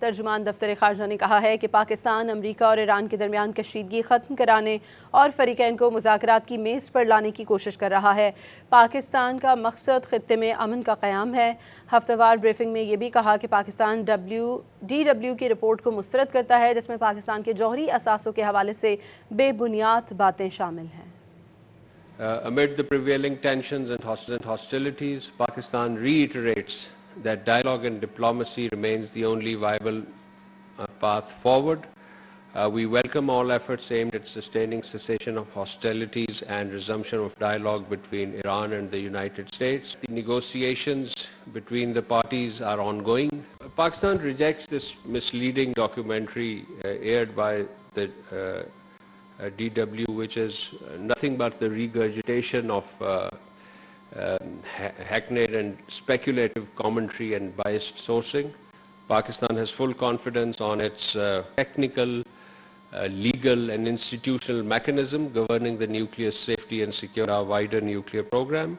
तर्जुमान दफ्तर खारजा ने कहा है कि पाकिस्तान अमरीका और ईरान के दरमियान कशीदगी ख़त्म कराने और फ़रीक़ैन को मुज़ाकरात की मेज़ पर लाने की कोशिश कर रहा है। पाकिस्तान का मकसद ख़ित्ते में अमन का क़याम है। हफ्तेवार ब्रीफिंग में ये भी कहा कि पाकिस्तान DW की रिपोर्ट को मुस्तरद करता है, जिसमें पाकिस्तान के जौहरी असासों के हवाले से बेबुनियाद बातें शामिल हैं। Amid the prevailing tensions and hostilities, Pakistan reiterates that dialogue and diplomacy remains the only viable path forward. We welcome all efforts aimed at sustaining cessation of hostilities and resumption of dialogue between Iran and the United States. The negotiations between the parties are ongoing. Pakistan rejects this misleading documentary aired by the DW, which is nothing but the regurgitation of hackneyed and speculative commentary and biased sourcing. Pakistan has full confidence on its technical, legal and institutional mechanism governing the nuclear safety and secure our wider nuclear program.